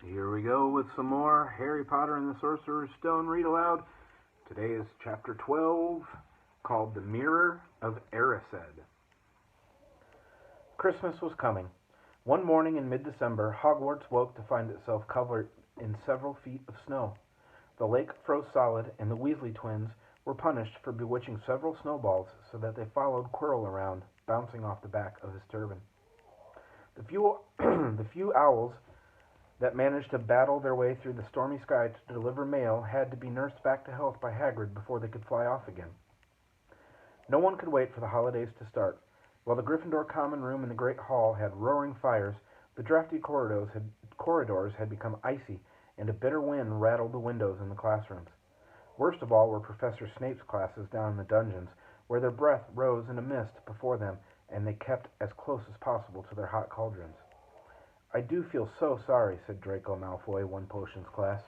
Here we go with some more Harry Potter and the Sorcerer's Stone read aloud. Today is chapter 12, called The Mirror of Erised. Christmas was coming. One morning in mid-December, Hogwarts woke to find itself covered in several feet of snow. The lake froze solid, and the Weasley twins were punished for bewitching several snowballs so that they followed Quirrell around, bouncing off the back of his turban. The few owls that managed to battle their way through the stormy sky to deliver mail had to be nursed back to health by Hagrid before they could fly off again. No one could wait for the holidays to start. While the Gryffindor common room and the Great Hall had roaring fires, the drafty corridors had become icy, and a bitter wind rattled the windows in the classrooms. Worst of all were Professor Snape's classes down in the dungeons, where their breath rose in a mist before them, and they kept as close as possible to their hot cauldrons. "I do feel so sorry," said Draco Malfoy, one potions class,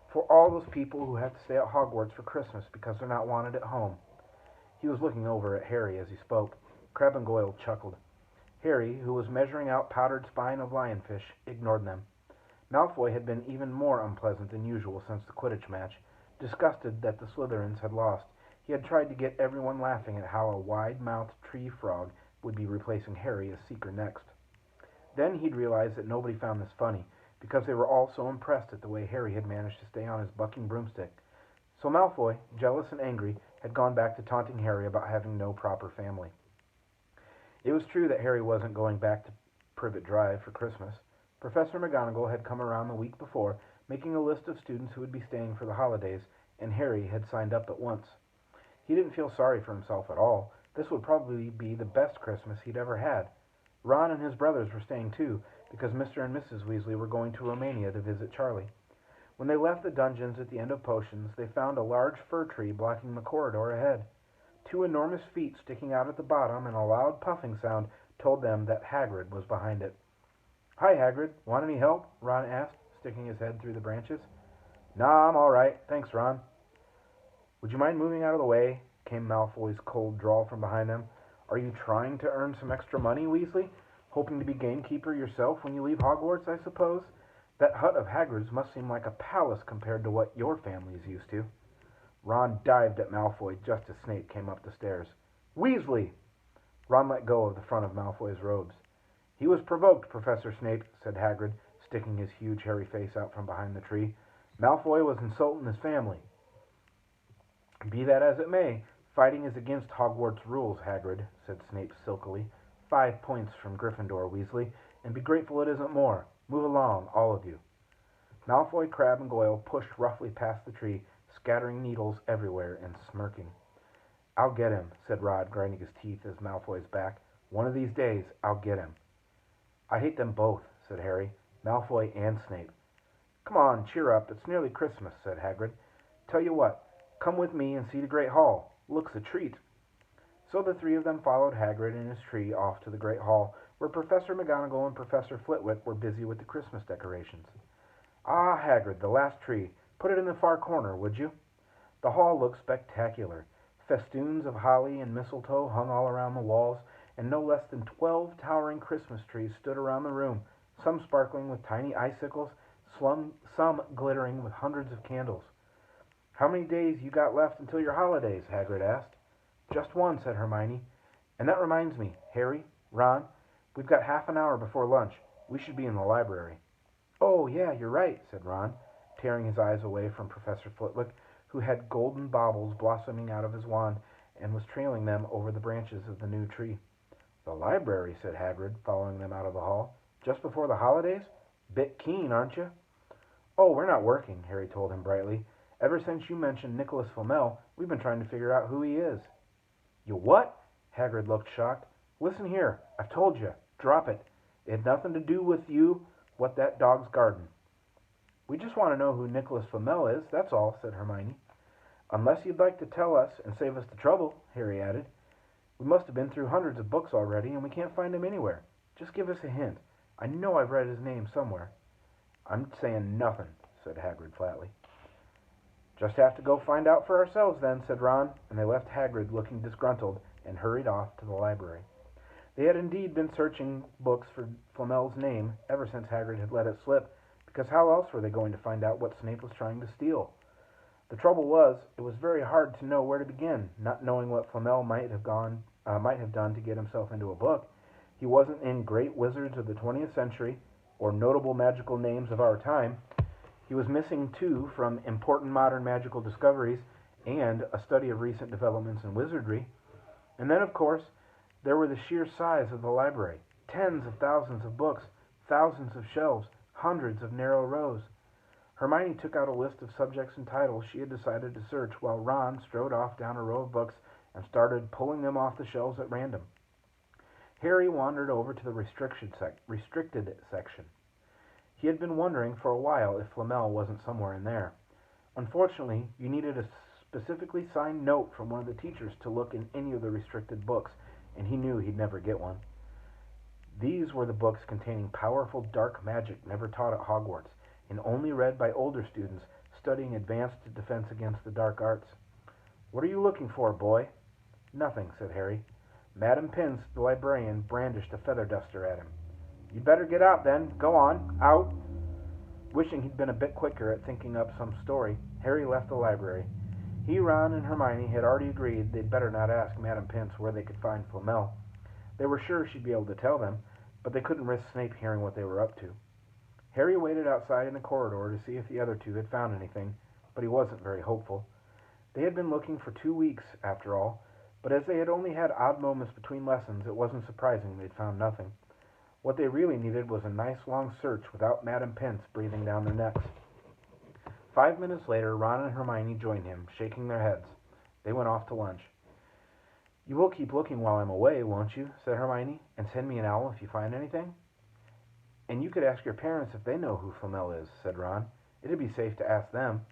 "for all those people who have to stay at Hogwarts for Christmas because they're not wanted at home." He was looking over at Harry as he spoke. Crabbe and Goyle chuckled. Harry, who was measuring out powdered spine of lionfish, ignored them. Malfoy had been even more unpleasant than usual since the Quidditch match. Disgusted that the Slytherins had lost, he had tried to get everyone laughing at how a wide-mouthed tree frog would be replacing Harry as Seeker next. Then he'd realized that nobody found this funny, because they were all so impressed at the way Harry had managed to stay on his bucking broomstick. So Malfoy, jealous and angry, had gone back to taunting Harry about having no proper family. It was true that Harry wasn't going back to Privet Drive for Christmas. Professor McGonagall had come around the week before, making a list of students who would be staying for the holidays, and Harry had signed up at once. He didn't feel sorry for himself at all. This would probably be the best Christmas he'd ever had. Ron and his brothers were staying too, because Mr. and Mrs. Weasley were going to Romania to visit Charlie. When they left the dungeons at the end of potions, they found a large fir tree blocking the corridor ahead. Two enormous feet sticking out at the bottom, and a loud puffing sound told them that Hagrid was behind it. "Hi, Hagrid. Want any help?" Ron asked, sticking his head through the branches. "Nah, I'm all right. Thanks, Ron." "Would you mind moving out of the way?" came Malfoy's cold drawl from behind them. "Are you trying to earn some extra money, Weasley? Hoping to be gamekeeper yourself when you leave Hogwarts, I suppose? That hut of Hagrid's must seem like a palace compared to what your family's used to." Ron dived at Malfoy just as Snape came up the stairs. "Weasley!" Ron let go of the front of Malfoy's robes. "He was provoked, Professor Snape," said Hagrid, sticking his huge hairy face out from behind the tree. "Malfoy was insulting his family." "Be that as it may, fighting is against Hogwarts rules, Hagrid," said Snape silkily. 5 points from Gryffindor, Weasley, and be grateful it isn't more. Move along, all of you." Malfoy, Crabbe, and Goyle pushed roughly past the tree, scattering needles everywhere and smirking. "I'll get him," said Rod, grinding his teeth as Malfoy's back. "One of these days, I'll get him." "I hate them both," said Harry. "Malfoy and Snape." "Come on, cheer up. It's nearly Christmas," said Hagrid. "Tell you what, come with me and see the Great Hall. Looks a treat." So the three of them followed Hagrid and his tree off to the Great Hall, where Professor McGonagall and Professor Flitwick were busy with the Christmas decorations. "Ah, Hagrid, the last tree. Put it in the far corner, would you?" The hall looked spectacular. Festoons of holly and mistletoe hung all around the walls, and no less than 12 towering Christmas trees stood around the room, some sparkling with tiny icicles, some glittering with hundreds of candles. "How many days you got left until your holidays?" Hagrid asked. "Just one," said Hermione. "And that reminds me, Harry, Ron, we've got half an hour before lunch. We should be in the library." "Oh, yeah, you're right," said Ron, tearing his eyes away from Professor Flitwick, who had golden baubles blossoming out of his wand and was trailing them over the branches of the new tree. "The library," said Hagrid, following them out of the hall. "Just before the holidays? Bit keen, aren't you?" "Oh, we're not working," Harry told him brightly. "Ever since you mentioned Nicholas Flamel, we've been trying to figure out who he is." "You what?" Hagrid looked shocked. "Listen here. I've told you. Drop it. It had nothing to do with you. What that dog's garden." "We just want to know who Nicholas Flamel is, that's all," said Hermione. "Unless you'd like to tell us and save us the trouble," Harry added. "We must have been through hundreds of books already, and we can't find him anywhere. Just give us a hint. I know I've read his name somewhere." "I'm saying nothing," said Hagrid flatly. "Just have to go find out for ourselves then," said Ron, and they left Hagrid looking disgruntled and hurried off to the library. They had indeed been searching books for Flamel's name ever since Hagrid had let it slip, because how else were they going to find out what Snape was trying to steal? The trouble was, it was very hard to know where to begin, not knowing what Flamel might have done to get himself into a book. He wasn't in great wizards of the 20th century, or notable magical names of our time. He was missing, too, from important modern magical discoveries and a study of recent developments in wizardry. And then, of course, there were the sheer size of the library. Tens of thousands of books, thousands of shelves, hundreds of narrow rows. Hermione took out a list of subjects and titles she had decided to search, while Ron strode off down a row of books and started pulling them off the shelves at random. Harry wandered over to the restricted section. He had been wondering for a while if Flamel wasn't somewhere in there. Unfortunately, you needed a specifically signed note from one of the teachers to look in any of the restricted books, and he knew he'd never get one. These were the books containing powerful dark magic never taught at Hogwarts, and only read by older students studying advanced defense against the dark arts. "What are you looking for, boy?" "Nothing," said Harry. Madam Pince, the librarian, brandished a feather duster at him. "You'd better get out, then. Go on. Out." Wishing he'd been a bit quicker at thinking up some story, Harry left the library. He, Ron, and Hermione had already agreed they'd better not ask Madam Pince where they could find Flamel. They were sure she'd be able to tell them, but they couldn't risk Snape hearing what they were up to. Harry waited outside in the corridor to see if the other two had found anything, but he wasn't very hopeful. They had been looking for 2 weeks, after all, but as they had only had odd moments between lessons, it wasn't surprising they'd found nothing. What they really needed was a nice long search without Madam Pince breathing down their necks. 5 minutes later, Ron and Hermione joined him, shaking their heads. They went off to lunch. "You will keep looking while I'm away, won't you?" said Hermione, "and send me an owl if you find anything?" "And you could ask your parents if they know who Flamel is," said Ron. "It'd be safe to ask them."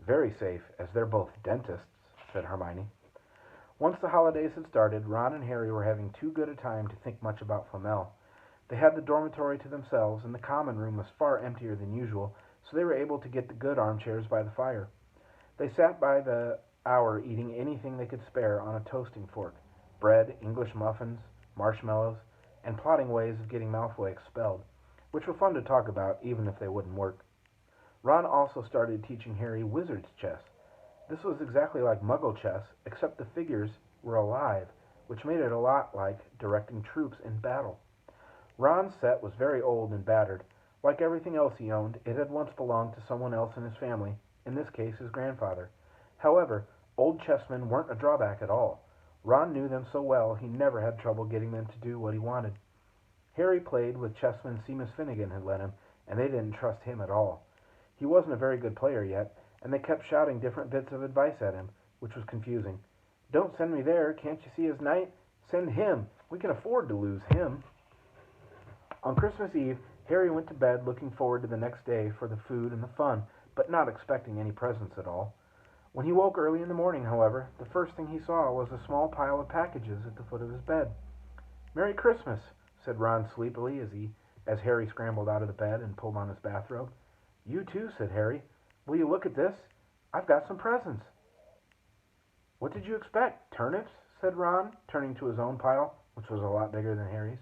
"Very safe, as they're both dentists," said Hermione. Once the holidays had started, Ron and Harry were having too good a time to think much about Flamel. They had the dormitory to themselves, and the common room was far emptier than usual, so they were able to get the good armchairs by the fire. They sat by the hour eating anything they could spare on a toasting fork, bread, English muffins, marshmallows, and plotting ways of getting Malfoy expelled, which were fun to talk about even if they wouldn't work. Ron also started teaching Harry wizard's chess. This was exactly like Muggle chess, except the figures were alive, which made it a lot like directing troops in battle. Ron's set was very old and battered. Like everything else he owned, it had once belonged to someone else in his family, in this case his grandfather. However, old chessmen weren't a drawback at all. Ron knew them so well he never had trouble getting them to do what he wanted. Harry played with chessmen Seamus Finnegan had lent him, and they didn't trust him at all. He wasn't a very good player yet, and they kept shouting different bits of advice at him, which was confusing. "Don't send me there, can't you see his knight? Send him, we can afford to lose him." On Christmas Eve, Harry went to bed looking forward to the next day for the food and the fun, but not expecting any presents at all. When he woke early in the morning, however, the first thing he saw was a small pile of packages at the foot of his bed. "Merry Christmas," said Ron sleepily as Harry scrambled out of the bed and pulled on his bathrobe. "You too," said Harry. "Will you look at this? I've got some presents." "What did you expect? Turnips?" said Ron, turning to his own pile, which was a lot bigger than Harry's.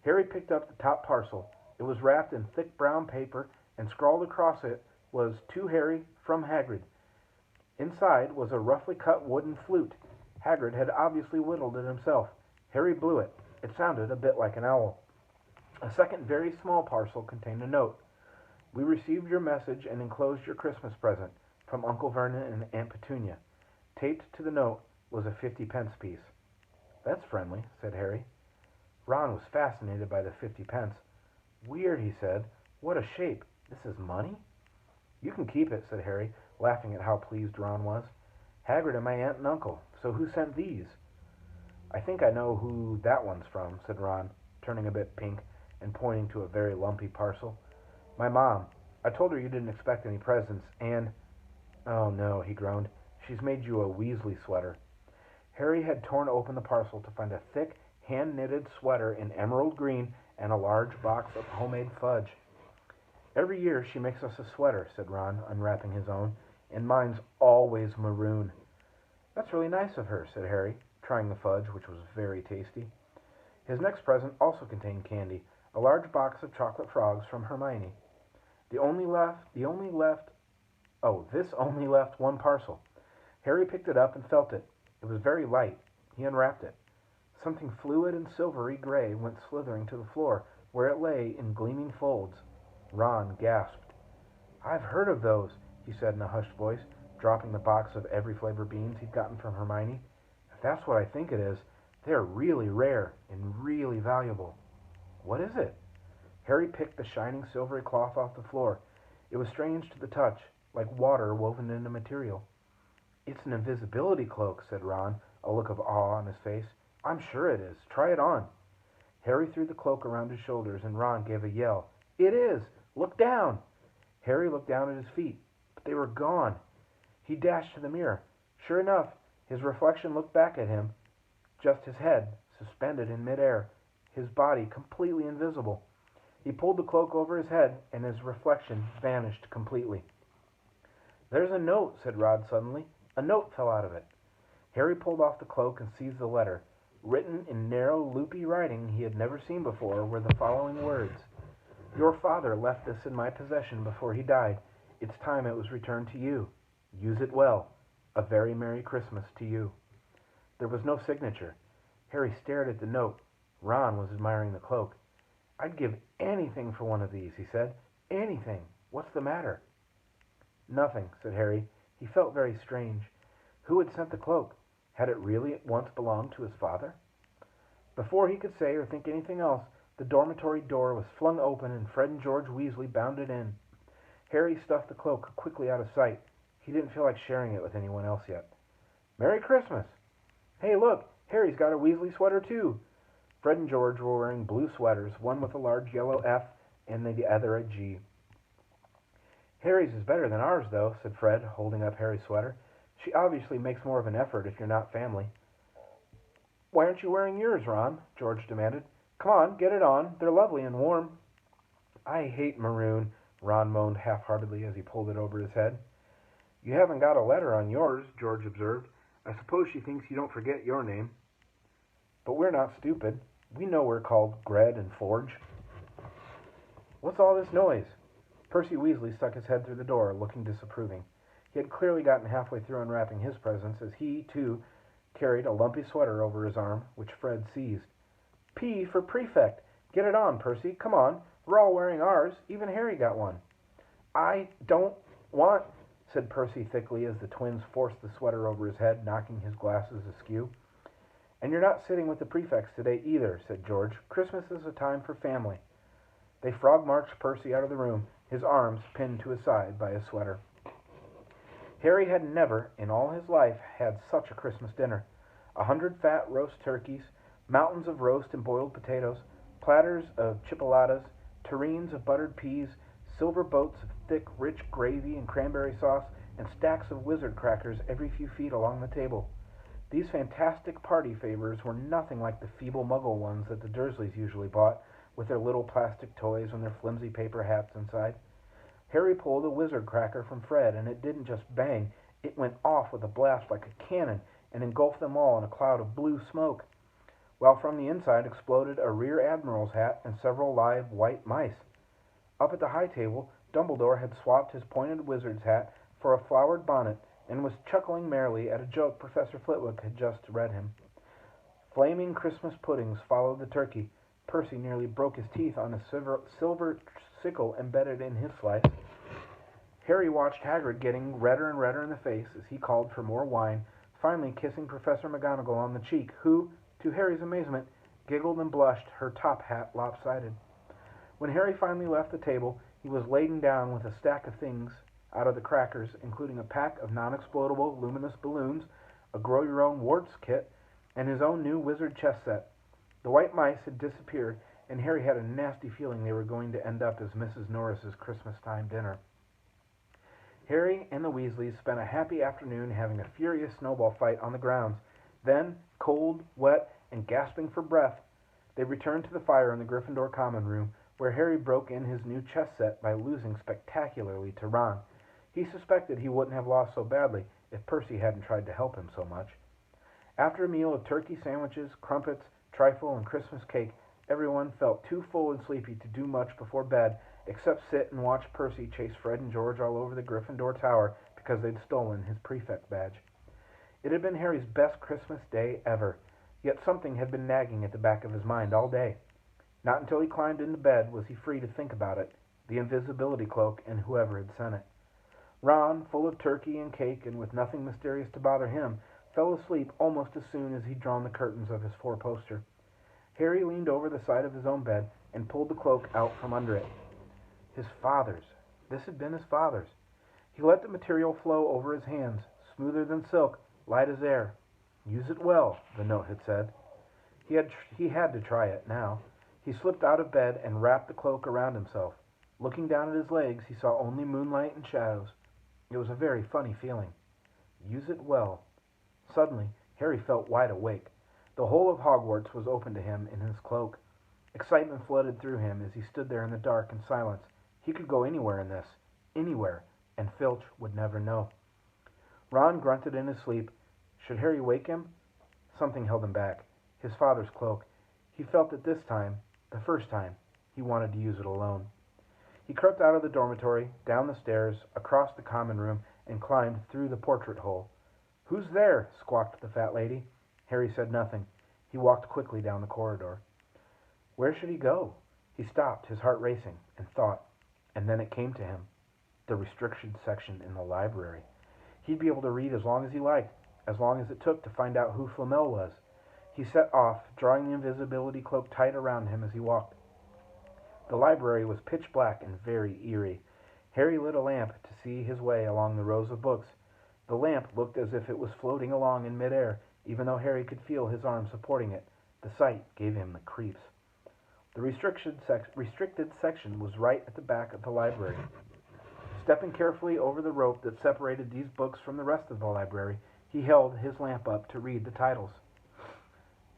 Harry picked up the top parcel. It was wrapped in thick brown paper, and scrawled across it was "To Harry, from Hagrid." Inside was a roughly cut wooden flute. Hagrid had obviously whittled it himself. Harry blew it. It sounded a bit like an owl. A second very small parcel contained a note. "We received your message and enclosed your Christmas present from Uncle Vernon and Aunt Petunia." Taped to the note was a 50-pence piece. "That's friendly," said Harry. Ron was fascinated by the 50 pence. "Weird," he said. "What a shape. This is money?" "You can keep it," said Harry, laughing at how pleased Ron was. "Hagrid and my aunt and uncle. So who sent these?" "I think I know who that one's from," said Ron, turning a bit pink and pointing to a very lumpy parcel. "My mom. I told her you didn't expect any presents, and—" "Oh, no," he groaned. "She's made you a Weasley sweater." Harry had torn open the parcel to find a thick, hand-knitted sweater in emerald green and a large box of homemade fudge. "Every year she makes us a sweater," said Ron, unwrapping his own, "and mine's always maroon." "That's really nice of her," said Harry, trying the fudge, which was very tasty. His next present also contained candy, a large box of chocolate frogs from Hermione. This only left one parcel. Harry picked it up and felt it. It was very light. He unwrapped it. Something fluid and silvery gray went slithering to the floor, where it lay in gleaming folds. Ron gasped. "I've heard of those," he said in a hushed voice, dropping the box of every flavor beans he'd gotten from Hermione. "If that's what I think it is, they're really rare and really valuable." "What is it?" Harry picked the shining silvery cloth off the floor. It was strange to the touch, like water woven into material. "It's an invisibility cloak," said Ron, a look of awe on his face. "I'm sure it is. Try it on." Harry threw the cloak around his shoulders, and Ron gave a yell. "It is! Look down!" Harry looked down at his feet, but they were gone. He dashed to the mirror. Sure enough, his reflection looked back at him, just his head, suspended in midair, his body completely invisible. He pulled the cloak over his head, and his reflection vanished completely. "There's a note," said Rod suddenly. "A note fell out of it." Harry pulled off the cloak and seized the letter. Written in narrow, loopy writing he had never seen before were the following words: "Your father left this in my possession before he died. It's time it was returned to you. Use it well. A very Merry Christmas to you." There was no signature. Harry stared at the note. Ron was admiring the cloak. "I'd give anything for one of these," he said. "Anything. What's the matter?" "Nothing," said Harry. He felt very strange. Who had sent the cloak? Had it really once belonged to his father? Before he could say or think anything else, the dormitory door was flung open and Fred and George Weasley bounded in. Harry stuffed the cloak quickly out of sight. He didn't feel like sharing it with anyone else yet. "Merry Christmas!" "Hey, look! Harry's got a Weasley sweater, too!" Fred and George were wearing blue sweaters, one with a large yellow F and the other a G. "Harry's is better than ours, though," said Fred, holding up Harry's sweater. "She obviously makes more of an effort if you're not family." "Why aren't you wearing yours, Ron?" George demanded. "Come on, get it on. They're lovely and warm." "I hate maroon," Ron moaned half-heartedly as he pulled it over his head. "You haven't got a letter on yours," George observed. "I suppose she thinks you don't forget your name." "But we're not stupid. We know we're called Gred and Forge." "What's all this noise?" Percy Weasley stuck his head through the door, looking disapproving. He had clearly gotten halfway through unwrapping his presents as he, too, carried a lumpy sweater over his arm, which Fred seized. "P for Prefect! Get it on, Percy. Come on. We're all wearing ours. Even Harry got one." "I don't want," said Percy thickly as the twins forced the sweater over his head, knocking his glasses askew. "And you're not sitting with the prefects today either," said George. "Christmas is a time for family." They frog-marched Percy out of the room, his arms pinned to his side by his sweater. Harry had never, in all his life, had such a Christmas dinner. 100 fat roast turkeys, mountains of roast and boiled potatoes, platters of chipolatas, tureens of buttered peas, silver boats of thick, rich gravy and cranberry sauce, and stacks of wizard crackers every few feet along the table. These fantastic party favors were nothing like the feeble muggle ones that the Dursleys usually bought, with their little plastic toys and their flimsy paper hats inside. Harry pulled a wizard cracker from Fred, and it didn't just bang, it went off with a blast like a cannon and engulfed them all in a cloud of blue smoke, while from the inside exploded a rear admiral's hat and several live white mice. Up at the high table, Dumbledore had swapped his pointed wizard's hat for a flowered bonnet and was chuckling merrily at a joke Professor Flitwick had just read him. Flaming Christmas puddings followed the turkey. Percy nearly broke his teeth on a silver sickle embedded in his slice. Harry watched Hagrid getting redder and redder in the face as he called for more wine, finally kissing Professor McGonagall on the cheek, who, to Harry's amazement, giggled and blushed, her top hat lopsided. When Harry finally left the table, he was laden down with a stack of things out of the crackers, including a pack of non-explodable luminous balloons, a grow-your-own warts kit, and his own new wizard chess set. The white mice had disappeared, and Harry had a nasty feeling they were going to end up as Mrs. Norris's Christmas-time dinner. Harry and the Weasleys spent a happy afternoon having a furious snowball fight on the grounds. Then, cold, wet, and gasping for breath, they returned to the fire in the Gryffindor common room, where Harry broke in his new chess set by losing spectacularly to Ron. He suspected he wouldn't have lost so badly if Percy hadn't tried to help him so much. After a meal of turkey sandwiches, crumpets, trifle, and Christmas cake, Everyone felt too full and sleepy to do much before bed except sit and watch Percy chase Fred and George all over the Gryffindor Tower because they'd stolen his prefect badge. It had been Harry's best Christmas day ever, yet something had been nagging at the back of his mind all day. Not until he climbed into bed was he free to think about it, the invisibility cloak and whoever had sent it. Ron, full of turkey and cake and with nothing mysterious to bother him, fell asleep almost as soon as he'd drawn the curtains of his four-poster. Harry leaned over the side of his own bed and pulled the cloak out from under it. His father's. This had been his father's. He let the material flow over his hands, smoother than silk, light as air. Use it well, the note had said. He had to try it now. He slipped out of bed and wrapped the cloak around himself. Looking down at his legs, he saw only moonlight and shadows. It was a very funny feeling. Use it well. Suddenly, Harry felt wide awake. The whole of Hogwarts was open to him in his cloak. Excitement flooded through him as he stood there in the dark and silence. He could go anywhere in this. Anywhere. And Filch would never know. Ron grunted in his sleep. Should Harry wake him? Something held him back. His father's cloak. He felt that this time, the first time, he wanted to use it alone. He crept out of the dormitory, down the stairs, across the common room, and climbed through the portrait hole. "Who's there?" squawked the fat lady. Harry said nothing. He walked quickly down the corridor. Where should he go? He stopped, his heart racing, and thought. And then it came to him. The restricted section in the library. He'd be able to read as long as he liked, as long as it took to find out who Flamel was. He set off, drawing the invisibility cloak tight around him as he walked. The library was pitch black and very eerie. Harry lit a lamp to see his way along the rows of books. The lamp looked as if it was floating along in midair, even though Harry could feel his arm supporting it. The sight gave him the creeps. The restricted section was right at the back of the library. Stepping carefully over the rope that separated these books from the rest of the library, he held his lamp up to read the titles.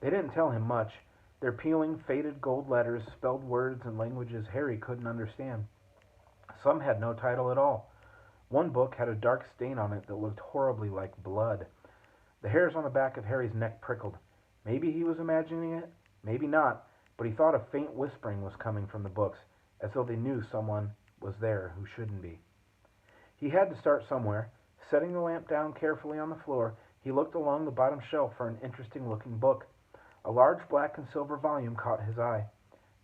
They didn't tell him much. Their peeling, faded gold letters spelled words and languages Harry couldn't understand. Some had no title at all. One book had a dark stain on it that looked horribly like blood. The hairs on the back of Harry's neck prickled. Maybe he was imagining it, maybe not, but he thought a faint whispering was coming from the books, as though they knew someone was there who shouldn't be. He had to start somewhere. Setting the lamp down carefully on the floor, he looked along the bottom shelf for an interesting-looking book. A large black and silver volume caught his eye.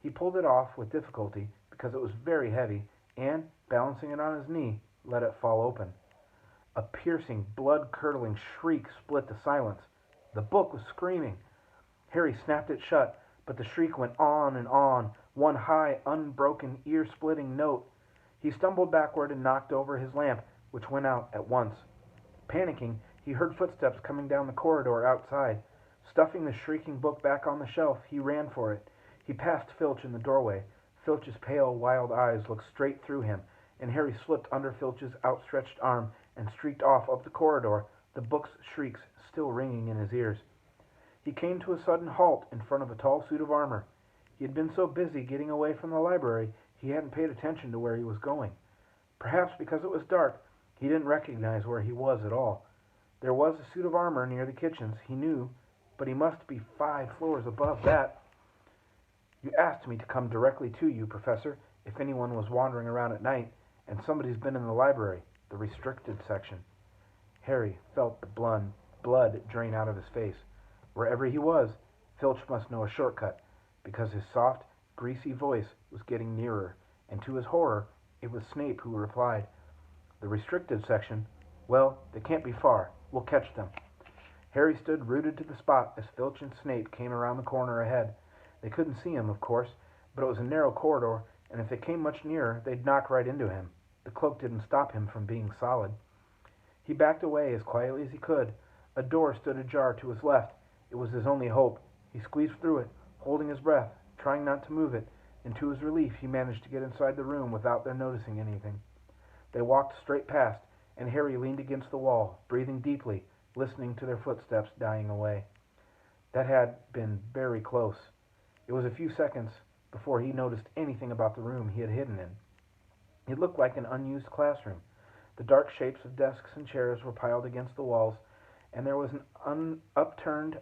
He pulled it off with difficulty because it was very heavy, and, balancing it on his knee, let it fall open. A piercing, blood-curdling shriek split the silence. The book was screaming. Harry snapped it shut, but the shriek went on and on, one high, unbroken, ear-splitting note. He stumbled backward and knocked over his lamp, which went out at once. Panicking, he heard footsteps coming down the corridor outside. Stuffing the shrieking book back on the shelf, he ran for it. He passed Filch in the doorway. Filch's pale, wild eyes looked straight through him, and Harry slipped under Filch's outstretched arm and streaked off up the corridor, the book's shrieks still ringing in his ears. He came to a sudden halt in front of a tall suit of armor. He had been so busy getting away from the library, he hadn't paid attention to where he was going. Perhaps because it was dark, he didn't recognize where he was at all. There was a suit of armor near the kitchens, he knew, but he must be 5 floors above that. You asked me to come directly to you, Professor, if anyone was wandering around at night, and somebody's been in the library, the restricted section. Harry felt the blood drain out of his face. Wherever he was, Filch must know a shortcut, because his soft, greasy voice was getting nearer, and to his horror, it was Snape who replied. The restricted section? Well, they can't be far. We'll catch them. Harry stood rooted to the spot as Filch and Snape came around the corner ahead. They couldn't see him, of course, but it was a narrow corridor, and if they came much nearer, they'd knock right into him. The cloak didn't stop him from being solid. He backed away as quietly as he could. A door stood ajar to his left. It was his only hope. He squeezed through it, holding his breath, trying not to move it, and to his relief he managed to get inside the room without their noticing anything. They walked straight past, and Harry leaned against the wall, breathing deeply, listening to their footsteps dying away. That had been very close. It was a few seconds before he noticed anything about the room he had hidden in. It looked like an unused classroom. The dark shapes of desks and chairs were piled against the walls, and there was an upturned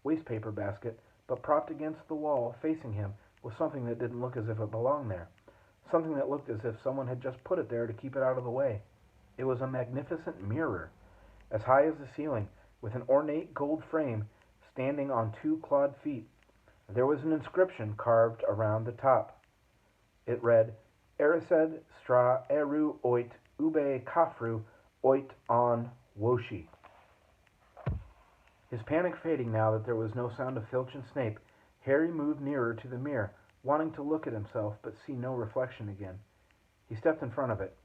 wastepaper basket but propped against the wall, facing him, was something that didn't look as if it belonged there. Something that looked as if someone had just put it there to keep it out of the way. It was a magnificent mirror, as high as the ceiling, with an ornate gold frame standing on two clawed feet. There was an inscription carved around the top. It read, Erised stra eru oit ube kafru oit on woshi. His panic fading now that there was no sound of Filch and Snape, Harry moved nearer to the mirror, wanting to look at himself but see no reflection again. He stepped in front of it.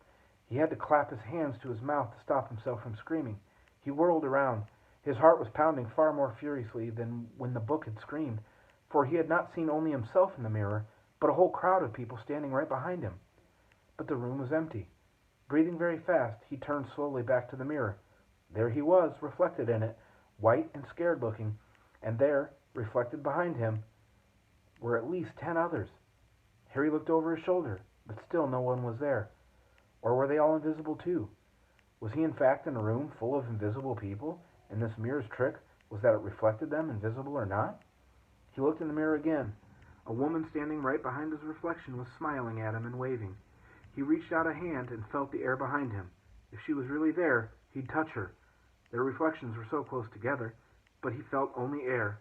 He had to clap his hands to his mouth to stop himself from screaming. He whirled around. His heart was pounding far more furiously than when the book had screamed, for he had not seen only himself in the mirror, but a whole crowd of people standing right behind him. But the room was empty. Breathing very fast, he turned slowly back to the mirror. There he was, reflected in it, white and scared looking, and there, reflected behind him, were at least 10 others. Harry looked over his shoulder, but still no one was there. Or were they all invisible too? Was he in fact in a room full of invisible people, and this mirror's trick was that it reflected them, invisible or not? He looked in the mirror again. A woman standing right behind his reflection was smiling at him and waving. He reached out a hand and felt the air behind him. If she was really there, he'd touch her. Their reflections were so close together, but he felt only air.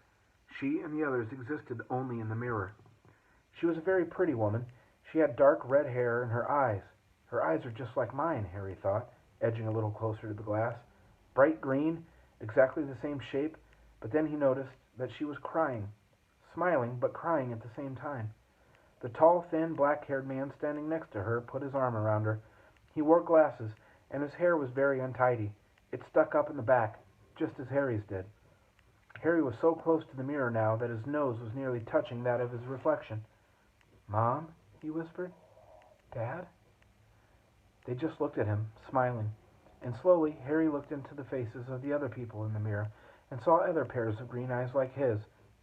She and the others existed only in the mirror. She was a very pretty woman. She had dark red hair and her eyes. Her eyes are just like mine, Harry thought, edging a little closer to the glass. Bright green, exactly the same shape, but then he noticed that she was crying. Smiling, but crying at the same time. The tall, thin, black-haired man standing next to her put his arm around her. He wore glasses, and his hair was very untidy. It stuck up in the back, just as Harry's did. Harry was so close to the mirror now that his nose was nearly touching that of his reflection. "Mom?" he whispered. "Dad?" They just looked at him, smiling. And slowly, Harry looked into the faces of the other people in the mirror and saw other pairs of green eyes like his,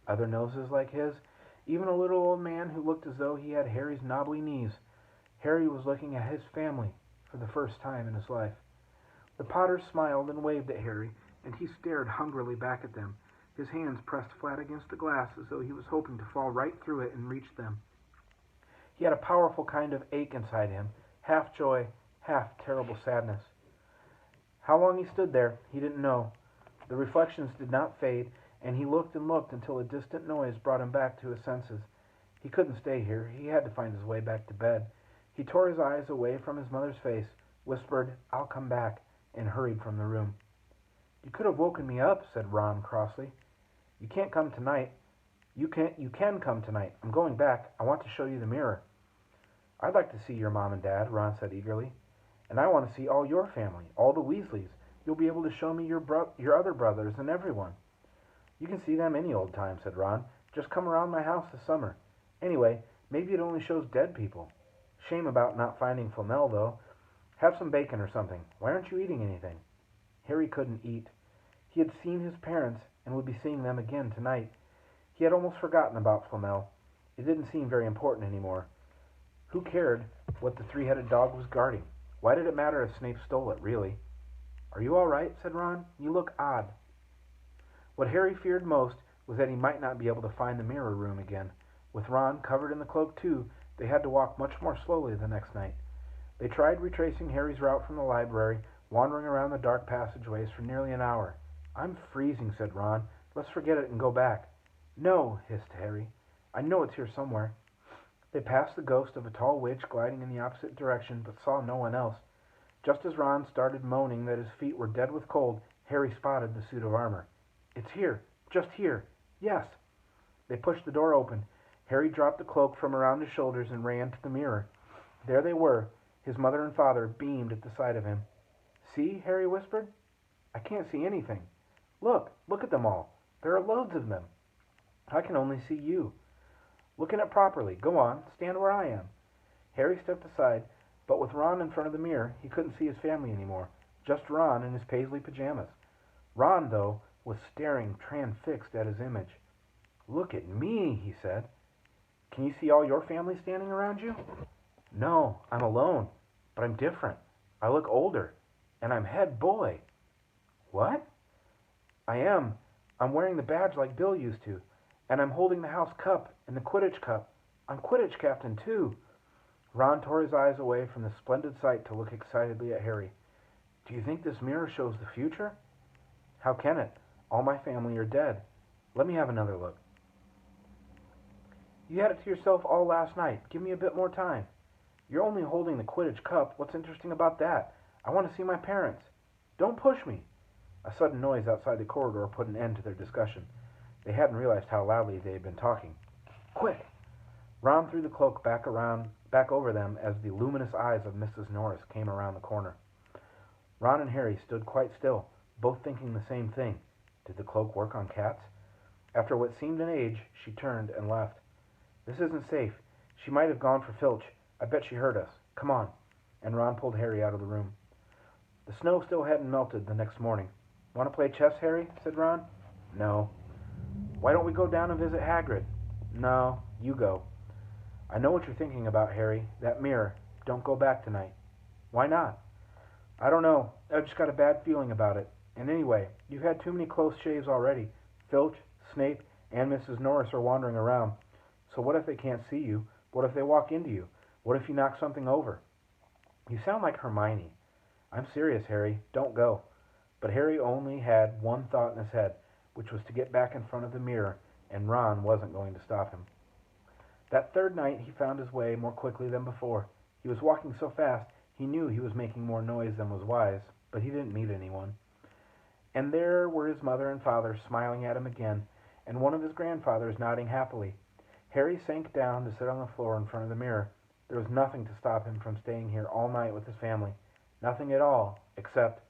other noses like his, even a little old man who looked as though he had Harry's knobbly knees. Harry was looking at his family for the first time in his life. The Potters smiled and waved at Harry, and he stared hungrily back at them, his hands pressed flat against the glass as though he was hoping to fall right through it and reach them. He had a powerful kind of ache inside him, half joy, half terrible sadness. How long he stood there, he didn't know. The reflections did not fade, and he looked and looked until a distant noise brought him back to his senses. He couldn't stay here. He had to find his way back to bed. He tore his eyes away from his mother's face, whispered, "I'll come back," and hurried from the room. "You could have woken me up," said Ron crossly. "You can't come tonight." You can come tonight. I'm going back. I want to show you the mirror." "I'd like to see your mom and dad," Ron said eagerly. "And I want to see all your family, all the Weasleys. You'll be able to show me your other brothers and everyone." "You can see them any old time," said Ron. "Just come around my house this summer. Anyway, maybe it only shows dead people. Shame about not finding Flamel, though. Have some bacon or something. Why aren't you eating anything?" Harry couldn't eat. He had seen his parents and would be seeing them again tonight. He had almost forgotten about Flamel. It didn't seem very important anymore. Who cared what the three-headed dog was guarding? Why did it matter if Snape stole it, really? "Are you all right?" said Ron. "You look odd." What Harry feared most was that he might not be able to find the mirror room again. With Ron covered in the cloak too, they had to walk much more slowly the next night. They tried retracing Harry's route from the library, wandering around the dark passageways for nearly an hour. "I'm freezing," said Ron. "Let's forget it and go back." "No," hissed Harry. "I know it's here somewhere." They passed the ghost of a tall witch gliding in the opposite direction, but saw no one else. Just as Ron started moaning that his feet were dead with cold, Harry spotted the suit of armor. "It's here, just here. Yes." They pushed the door open. Harry dropped the cloak from around his shoulders and ran to the mirror. There they were. His mother and father beamed at the sight of him. "See?" Harry whispered. "I can't see anything." Look at them all. There are loads of them." "I can only see you." "Look at it properly. Go on, stand where I am." Harry stepped aside, but with Ron in front of the mirror, he couldn't see his family anymore. Just Ron in his paisley pajamas. Ron, though, was staring transfixed at his image. "Look at me," he said. "Can you see all your family standing around you?" "No, I'm alone, but I'm different. I look older, and I'm head boy." "What?" "I am. I'm wearing the badge like Bill used to. And I'm holding the house cup and the Quidditch cup. I'm Quidditch captain, too. Ron tore his eyes away from the splendid sight to look excitedly at Harry. Do you think this mirror shows the future? How can it? All my family are dead. Let me have another look. You had it to yourself all last night. Give me a bit more time. You're only holding the Quidditch cup. What's interesting about that? I want to see my parents. Don't push me. A sudden noise outside the corridor put an end to their discussion. They hadn't realized how loudly they had been talking. Quick! Ron threw the cloak back over them as the luminous eyes of Mrs. Norris came around the corner. Ron and Harry stood quite still, both thinking the same thing. Did the cloak work on cats? After what seemed an age, she turned and left. This isn't safe. She might have gone for Filch. I bet she heard us. Come on. And Ron pulled Harry out of the room. The snow still hadn't melted the next morning. Want to play chess, Harry? Said Ron. No. Why don't we go down and visit Hagrid? No, you go. I know what you're thinking about, Harry. That mirror. Don't go back tonight. Why not? I don't know. I've just got a bad feeling about it. And anyway, you've had too many close shaves already. Filch, Snape, and Mrs. Norris are wandering around. So what if they can't see you? What if they walk into you? What if you knock something over? You sound like Hermione. I'm serious, Harry. Don't go. But Harry only had one thought in his head, which was to get back in front of the mirror, and Ron wasn't going to stop him. That third night he found his way more quickly than before. He was walking so fast he knew he was making more noise than was wise, but he didn't meet anyone. And there were his mother and father smiling at him again, and one of his grandfathers nodding happily. Harry sank down to sit on the floor in front of the mirror. There was nothing to stop him from staying here all night with his family. Nothing at all, except...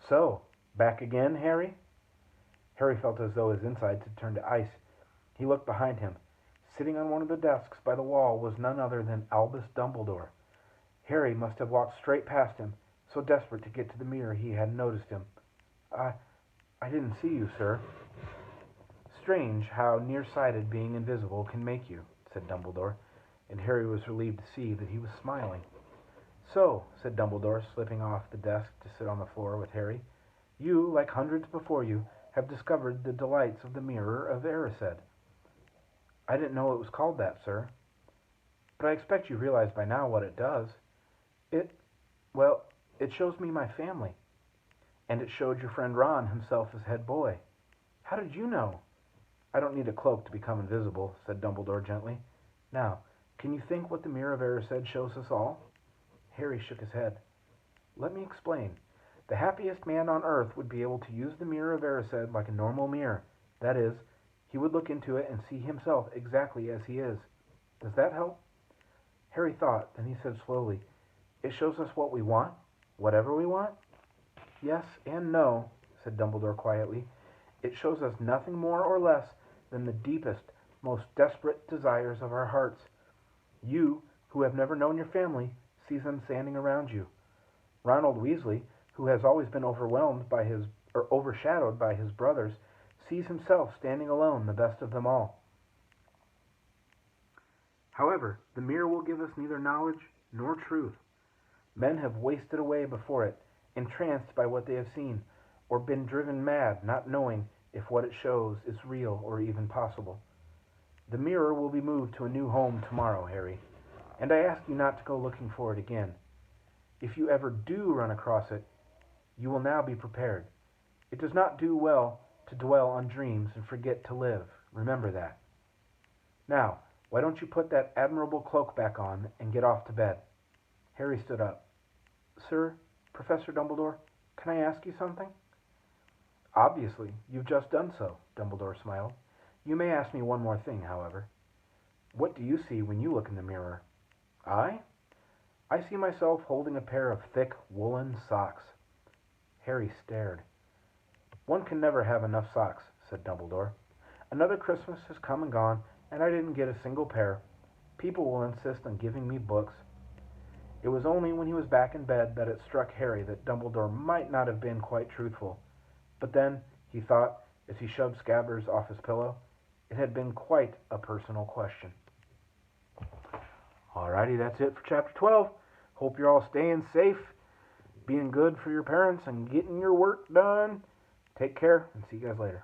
So, back again, Harry? Harry felt as though his insides had turned to ice. He looked behind him. Sitting on one of the desks by the wall was none other than Albus Dumbledore. Harry must have walked straight past him, so desperate to get to the mirror he hadn't noticed him. I didn't see you, sir. Strange how nearsighted being invisible can make you, said Dumbledore, and Harry was relieved to see that he was smiling. So, said Dumbledore, slipping off the desk to sit on the floor with Harry, you, like hundreds before you, have discovered the delights of the Mirror of Erised. I didn't know it was called that, sir. But I expect you realize by now what it does. It shows me my family. And it showed your friend Ron himself as head boy. How did you know? I don't need a cloak to become invisible, said Dumbledore gently. Now, can you think what the Mirror of Erised shows us all? Harry shook his head. Let me explain. The happiest man on earth would be able to use the Mirror of Erised like a normal mirror. That is, he would look into it and see himself exactly as he is. Does that help? Harry thought, then he said slowly, It shows us what we want? Whatever we want? Yes and no, said Dumbledore quietly. It shows us nothing more or less than the deepest, most desperate desires of our hearts. You, who have never known your family, see them standing around you. Ronald Weasley, who has always been overshadowed by his brothers, sees himself standing alone, the best of them all. However, the mirror will give us neither knowledge nor truth. Men have wasted away before it, entranced by what they have seen, or been driven mad, not knowing if what it shows is real or even possible. The mirror will be moved to a new home tomorrow, Harry, and I ask you not to go looking for it again. If you ever do run across it, you will now be prepared. It does not do well to dwell on dreams and forget to live. Remember that. Now, why don't you put that admirable cloak back on and get off to bed? Harry stood up. Sir, Professor Dumbledore, can I ask you something? Obviously, you've just done so, Dumbledore smiled. You may ask me one more thing, however. What do you see when you look in the mirror? I see myself holding a pair of thick woolen socks. Harry stared. One can never have enough socks, said Dumbledore. Another Christmas has come and gone, and I didn't get a single pair. People will insist on giving me books. It was only when he was back in bed that it struck Harry that Dumbledore might not have been quite truthful. But then, he thought, as he shoved Scabbers off his pillow, it had been quite a personal question. Alrighty, that's it for Chapter 12. Hope you're all staying safe, being good for your parents, and getting your work done. Take care, and see you guys later.